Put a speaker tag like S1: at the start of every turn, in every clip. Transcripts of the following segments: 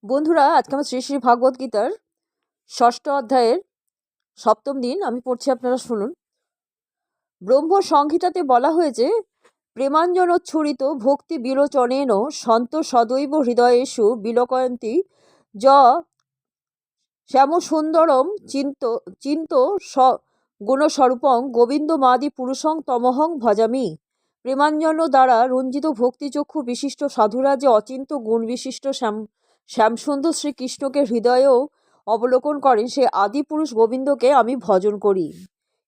S1: বন্ধুরা, আজকে আমার শ্রী শ্রী ভাগবত গীতার ষষ্ঠ অধ্যায়ের সপ্তম দিন আমি পড়ছি, আপনারা শুনুন। ব্রহ্ম সংহিতাতে বলা হয়েছে, প্রেমাঞ্জনোচ্ছুরিত ভক্তি বিলোচনেন সন্ত সদৈব হৃদয়েষু বিলোকয়ন্তি য শ্যামসুন্দরম চিন্ত গুণস্বরূপং গোবিন্দমাদি পুরুষং তমহং ভজামি। প্রেমাঞ্জন দ্বারা রঞ্জিত ভক্তিচক্ষু বিশিষ্ট সাধুরা যে অচিন্ত গুণ বিশিষ্ট শ্যামসুন্দর শ্রীকৃষ্ণকে হৃদয়েও অবলোকন করেন, সে আদি পুরুষ গোবিন্দকে আমি ভজন করি।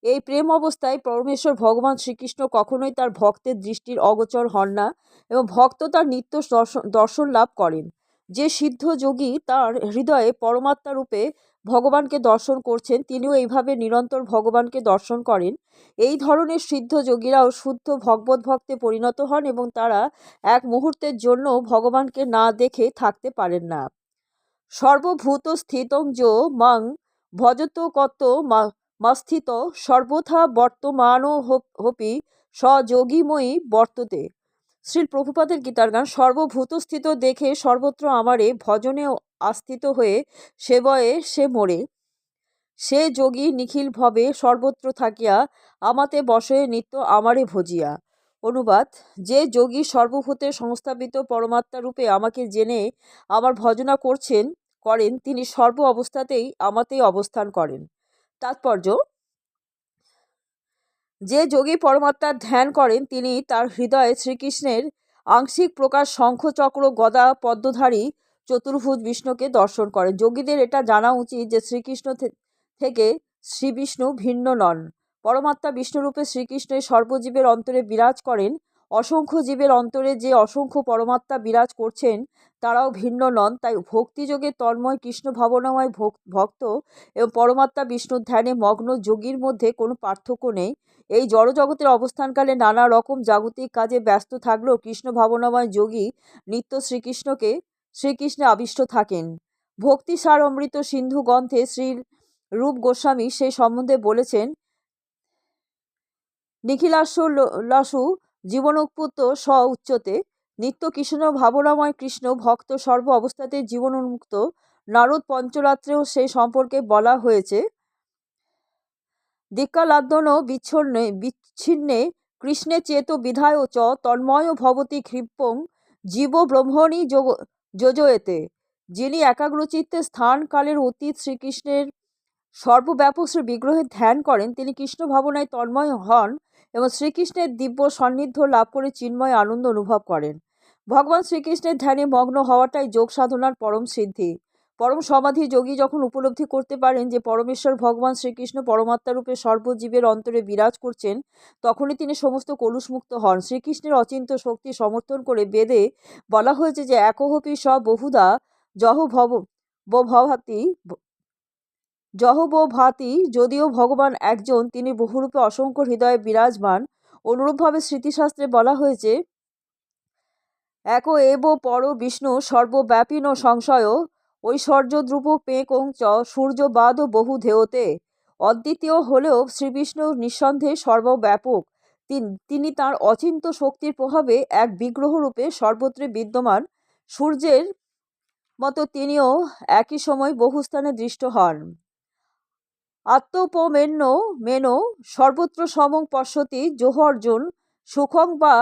S1: এই প্রেম অবস্থায় পরমেশ্বর ভগবান শ্রীকৃষ্ণ কখনোই তার ভক্তের দৃষ্টির অগোচর হন না এবং ভক্ত তার নিত্য দর্শন লাভ করেন। যে সিদ্ধ যোগী তার হৃদয়ে পরমাত্মা রূপে ভগবানকে দর্শন করছেন, তিনিও এইভাবে নিরন্তর ভগবানকে দর্শন করেন। এই ধরনের সিদ্ধ যোগীরাও শুদ্ধ ভগবত ভক্তে পরিণত হন এবং তারা এক মুহূর্তের জন্য ভগবানকে না দেখে থাকতে পারেন না। সর্বভূত স্থিতং যো মাং ভজত কত মস্থিত সর্বথা বর্তমান হপি স্বযোগীময়ী বর্ততে। শ্রীল প্রভুপাদের গীতার গান। সর্বভূতস্থিত দেখে সর্বত্র আমারে ভজনে আস্থিত হয়ে সেবয়ে সে মোরে, সে যোগী নিখিল ভবে সর্বত্র থাকিয়া আমাতে বসয়ে নিত্য আমারে ভজিয়া। অনুবাদ: যে যোগী সর্বভূতের সংস্থাপিত পরমাত্মা রূপে আমাকে জেনে আমার ভজনা করেন, তিনি সর্ব অবস্থাতেই আমাতেই অবস্থান করেন। তাৎপর্য: যে যোগী পরমাত্মার ধ্যান করেন, তিনি তার হৃদয়ে শ্রীকৃষ্ণের আংশিক প্রকাশ শঙ্খ চক্র গদা পদ্মধারী চতুর্ভুজ বিষ্ণুকে দর্শন করেন। যোগীদের এটা জানা উচিত যে শ্রীকৃষ্ণ থেকে শ্রীবিষ্ণু ভিন্ন নন। পরমাত্মা বিষ্ণুরূপে শ্রীকৃষ্ণের সর্বজীবের অন্তরে বিরাজ করেন। অসংখ্য জীবের অন্তরে যে অসংখ্য পরমাত্মা বিরাজ করছেন, তারাও ভিন্ন নন। তাই ভক্তিযোগে তন্ময় কৃষ্ণ ভাবনাময় ভক্ত এবং পরমাত্মা বিষ্ণুর ধ্যানে মগ্ন যোগীর মধ্যে কোনো পার্থক্য নেই। এই জড়জগতের অবস্থানকালে নানা রকম জাগতিক কাজে ব্যস্ত থাকলেও কৃষ্ণ ভাবনাময় যোগী নিত্য শ্রীকৃষ্ণে আবিষ্ট থাকেন। ভক্তিসার অমৃত সিন্ধু গ্রন্থে শ্রী রূপ গোস্বামী সেই সম্বন্ধে বলেছেন, নিখিলাসু জীবনোৎপত্ত স উচ্চতে। নিত্য কৃষ্ণ ভাবনাময় কৃষ্ণ ভক্ত সর্ব অবস্থাতে জীবন উন্মুক্ত। নারদ পঞ্চরাত্রেও সেই সম্পর্কে বলা হয়েছে, দিক্কালাদ্যন বিচ্ছিন্নে কৃষ্ণে চেত বিধায় চ তন্ময় ভবতি ক্ষিপ্পং জীব ব্রহ্মণি যোজয়েতে। যিনি একাগ্রচিত্তে স্থান কালের অতীত শ্রীকৃষ্ণের সর্বব্যাপক শ্রী বিগ্রহের ধ্যান করেন, তিনি কৃষ্ণ ভাবনায় তন্ময় হন এবং শ্রীকৃষ্ণের দিব্য সান্নিধ্য লাভ করে চিন্ময় আনন্দ অনুভব করেন। ভগবান শ্রীকৃষ্ণের ধ্যানে মগ্ন হওয়াটাই যোগ সাধনার পরম সিদ্ধি। পরম সমাধি যোগী যখন উপলব্ধি করতে পারেন যে পরমেশ্বর ভগবান শ্রীকৃষ্ণ পরমাত্মা রূপে সর্বজীবের অন্তরে বিরাজ করছেন, তখনই তিনি সমস্ত কলুষমুক্ত হন। শ্রীকৃষ্ণের অচিন্ত শক্তি সমর্থন করে বেদে বলা হয়েছে যে একহপি স বহুধা ভাতি। যদিও ভগবান একজন, তিনি বহুরূপে অসংখ্য হৃদয়ে বিরাজমান। অনুরূপভাবে স্মৃতিশাস্ত্রে বলা হয়েছে, এক এব পর বিষ্ণু সর্বব্যাপী ন সংশয় ঐশ্বর্যদ্রুপ পেকং চ সূর্যবাদ বহু ধেয়তে। অদ্বিতীয় হলেও শ্রীবিষ্ণু নিঃসন্দেহে সর্বব্যাপক। তিনি তার অচিন্ত শক্তির প্রভাবে এক বিগ্রহ রূপে সর্বত্র বিদ্যমান। সূর্যের মতো তিনিও একই সময় বহু স্থানে দৃষ্ট হন। মেনো সর্বত্র সমং পশ্যতি যোহ অর্জুন সুখং বা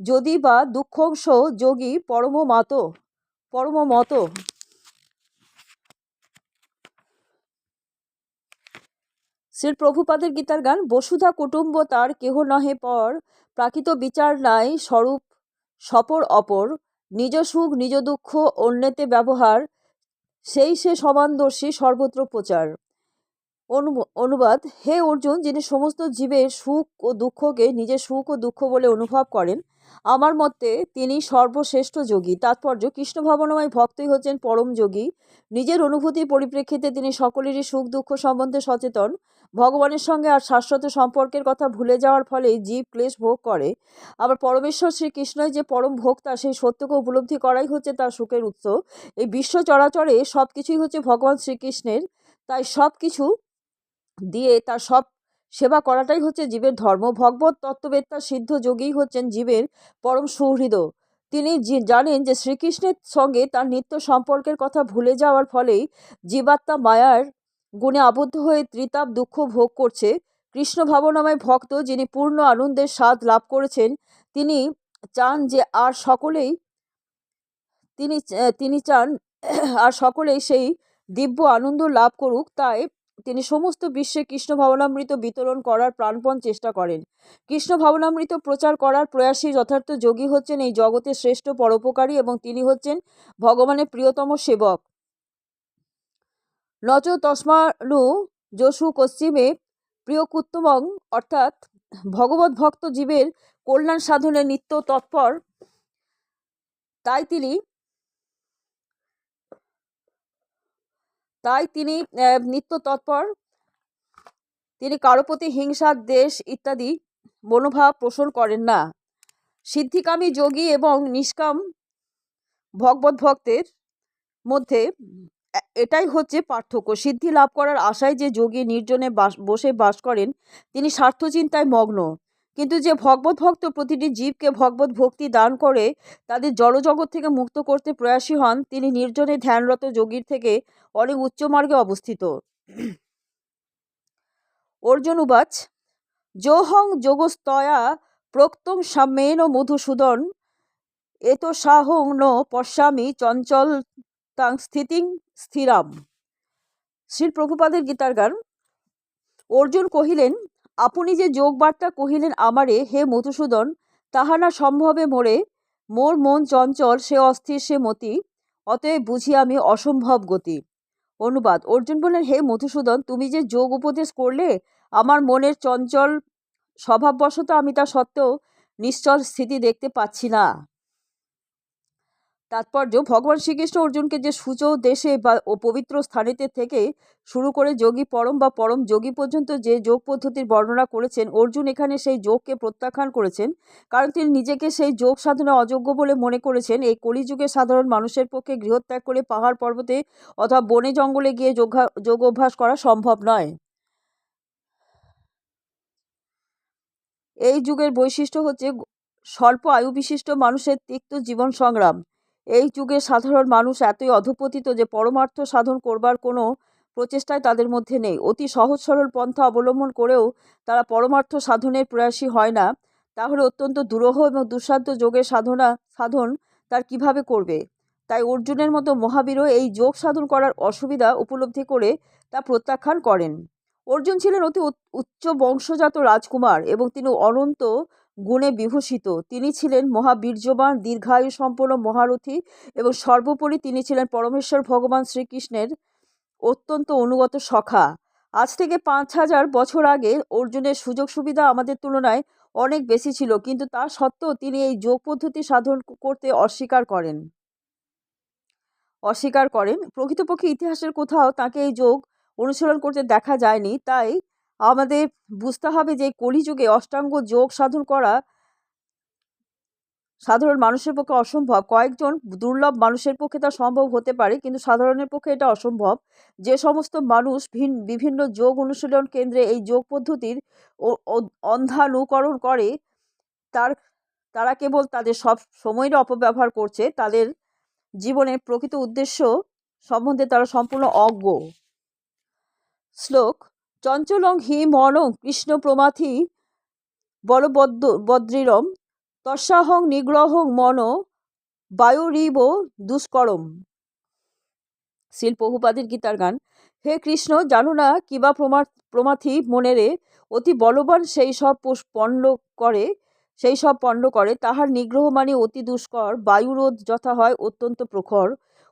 S1: যদি বা দুঃখংশ যোগী পরমমত। শ্রী প্রভুপাদের গীতার গান। বসুধা কুটুম্ব তার কেহ নহে পর, প্রাকৃত বিচার নাই স্বরূপ সপর অপর। নিজ সুখ নিজ দুঃখ অন্যেতে ব্যবহার, সেই সে সমানদর্শী সর্বত্র প্রচার। অনুবাদ: হে অর্জুন, যিনি সমস্ত জীবের সুখ ও দুঃখকে নিজের সুখ ও দুঃখ বলে অনুভব করেন, আমার মতে তিনি সর্বশ্রেষ্ঠ যোগী। তাৎপর্য: কৃষ্ণ ভাবনাময় ভক্তই হচ্ছেন পরম যোগী। নিজের অনুভূতির পরিপ্রেক্ষিতে তিনি সকলেরই সুখ দুঃখ সম্বন্ধে সচেতন। ভগবানের সঙ্গে আর শাশ্বত সম্পর্কের কথা ভুলে যাওয়ার ফলে জীব ক্লেশ ভোগ করে। আবার পরমেশ্বর শ্রীকৃষ্ণই যে পরম ভোক্তা, সেই সত্যকে উপলব্ধি করাই হচ্ছে তার সুখের উৎস। এই বিশ্ব চরাচরে সব কিছুই হচ্ছে ভগবান শ্রীকৃষ্ণের, তাই সব কিছু দিয়ে তার সব সেবা করাটাই হচ্ছে জীবের ধর্ম। ভগবত তত্ত্ববেত্তা সিদ্ধ যোগী হচ্ছেন জীবের পরম সুহৃদ। তিনি জানেন যে শ্রীকৃষ্ণের সঙ্গে তার নিত্য সম্পর্কের কথা ভুলে যাওয়ার ফলেই জীবাত্মা মায়ার গুণে আবদ্ধ হয়ে ত্রিতাপ দুঃখ ভোগ করছে। কৃষ্ণ ভাবনাময় ভক্ত যিনি পূর্ণ আনন্দের স্বাদ লাভ করেছেন, তিনি চান যে আর সকলেই তিনি তিনি চান আর সকলেই সেই দিব্য আনন্দ লাভ করুক। তাই তিনি সমস্ত বিশ্বে কৃষ্ণ ভাবনামৃত বিতরণ করার প্রাণপণ চেষ্টা করেন। কৃষ্ণ ভাবনামৃত প্রচার করার প্রয়াসী যথার্থ যোগী হচ্ছেন এই জগতের শ্রেষ্ঠ পরোপকারী এবং তিনি হচ্ছেন ভগবানের প্রিয়তম সেবক। নচ তস্মানু যশু কশ্চিমে প্রিয়কুত্তমং, অর্থাৎ ভগবত ভক্ত জীবের কল্যাণ সাধনে নিত্য তৎপর। তাই তিনি নিত্য তৎপর। তিনি কারো প্রতি হিংসা, দ্বেষ ইত্যাদি মনোভাব পোষণ করেন না। সিদ্ধিকামী যোগী এবং নিষ্কাম ভগবত ভক্তের মধ্যে এটাই হচ্ছে পার্থক্য। সিদ্ধি লাভ করার আশায় যে যোগী নির্জনে বসে বাস করেন, তিনি স্বার্থ চিন্তায় মগ্ন। কিন্তু যে ভগবত ভক্ত প্রতিটি জীবকে ভগবত ভক্তি দান করে তাদের জড়জগৎ থেকে মুক্ত করতে প্রয়াসী হন, তিনি নির্জনে ধ্যানরত যোগীর থেকে অনেক উচ্চ মার্গে অবস্থিত। অর্জুন উবাচ যোহং যোগস্তয়া প্রোক্তং সাম্যেন মধুসূদন এত সাহং ন পশ্যামি চঞ্চল তাং স্থিতিং স্থিরাম। শ্রী প্রভুপাদের গীতার গান। অর্জুন কহিলেন, আপনি যে যোগবার্তা কহিলেন আমারে, হে মধুসূদন, তাহা না সম্ভবে মোরে। মোর মন চঞ্চল, সে অস্থির সে মতি, অতএব বুঝি আমি অসম্ভব গতি। অনুবাদ। অর্জুন বললেন, হে মধুসূদন, তুমি যে যোগ উপদেশ করলে আমার মনের চঞ্চল স্বভাববশত আমি তা সত্ত্বেও নিশ্চল স্থিতি দেখতে পাচ্ছি না। তাৎপর্য, ভগবান শ্রীকৃষ্ণ অর্জুনকে যে সূচ দেশে বা ও পবিত্র স্থানেতে থেকে শুরু করে যোগী পরম বা পরম যোগী পর্যন্ত যে যোগ পদ্ধতির বর্ণনা করেছেন, অর্জুন এখানে সেই যোগকে প্রত্যাখ্যান করেছেন, কারণ তিনি নিজেকে সেই যোগ সাধনা অযোগ্য বলে মনে করেছেন। এই কলিযুগে সাধারণ মানুষের পক্ষে গৃহত্যাগ করে পাহাড় পর্বতে অথবা বনে জঙ্গলে গিয়ে যোগ অভ্যাস করা সম্ভব নয়। এই যুগের বৈশিষ্ট্য হচ্ছে স্বল্প আয়ু বিশিষ্ট মানুষের তিক্ত জীবন সংগ্রাম। এই যুগে সাধারণ মানুষ এতই অধঃপতিত যে পরমার্থ সাধন করবার কোনো প্রচেষ্টাই তাদের মধ্যে নেই। অতি সহজ সরল পন্থা অবলম্বন করেও তারা পরমার্থ সাধনের প্রয়াসী হয় না। তাহলে অত্যন্ত দুরূহ এবং দুঃসাধ্য যোগের সাধন তার কিভাবে করবে? তাই অর্জুনের মতো মহাবীরও এই যোগ সাধন করার অসুবিধা উপলব্ধি করে তা প্রত্যাখ্যান করেন। অর্জুন ছিলেন অতি উচ্চ বংশজাত রাজকুমার এবং তিনি অনন্ত গুণে বিভূষিত। তিনি ছিলেন মহাবীর্যবান, দীর্ঘায়ু সম্পন্ন মহারথী এবং সর্বোপরি তিনি ছিলেন পরমেশ্বর ভগবান শ্রীকৃষ্ণের অত্যন্ত অনুগত সখা। আজ থেকে 5000 বছর আগে অর্জুনের সুযোগ সুবিধা আমাদের তুলনায় অনেক বেশি ছিল, কিন্তু তা সত্ত্বেও তিনি এই যোগ পদ্ধতি সাধন করতে অস্বীকার করেন। প্রকৃতপক্ষে ইতিহাসের কোথাও তাকে এই যোগ অনুশীলন করতে দেখা যায়নি। তাই আমাদের বুঝতে হবে যে কলিযুগে অষ্টাঙ্গ যোগ সাধন করা সাধারণ মানুষের পক্ষে অসম্ভব। কয়েকজন দুর্লভ মানুষের পক্ষে তা সম্ভব হতে পারে, কিন্তু সাধারণের পক্ষে এটা অসম্ভব। যে সমস্ত মানুষ বিভিন্ন যোগ অনুশীলন কেন্দ্রে এই যোগ পদ্ধতির অন্ধানুকরণ করে তারা কেবল তাদের সব সময়ের অপব্যবহার করছে। তাদের জীবনের প্রকৃত উদ্দেশ্য সম্বন্ধে তারা সম্পূর্ণ অজ্ঞ। শ্লোক। চঞ্চলং হি মনং কৃষ্ণ প্রমাথি বলবদ্রিরম তস্যাহং নিগ্রহং মন বায়ুরিব দুষ্করম। শ্রীল প্রভুপাদের গীতার গান। হে কৃষ্ণ, জানো না কিবা প্রমাথি মনেরে অতি বলবান সেই সব পণ্ড করে তাহার নিগ্রহ মানে অতি দুষ্কর, বায়ুরোধ যথা হয় অত্যন্ত প্রখর।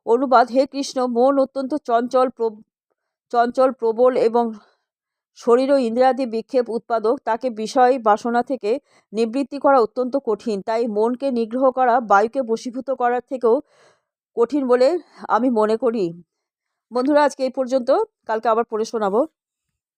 S1: অনুবাদ। হে কৃষ্ণ, মন অত্যন্ত চঞ্চল প্রবল এবং শরীর ও ইন্দ্রিয়াদি বিক্ষেপ উৎপাদক। তাকে বিষয় বাসনা থেকে নিবৃত্তি করা অত্যন্ত কঠিন। তাই মনকে নিগ্রহ করা বায়ুকে বশীভূত করার থেকেও কঠিন বলে আমি মনে করি। বন্ধুরা, আজকে এই পর্যন্ত। কালকে আবার পড়ে শোনাবো।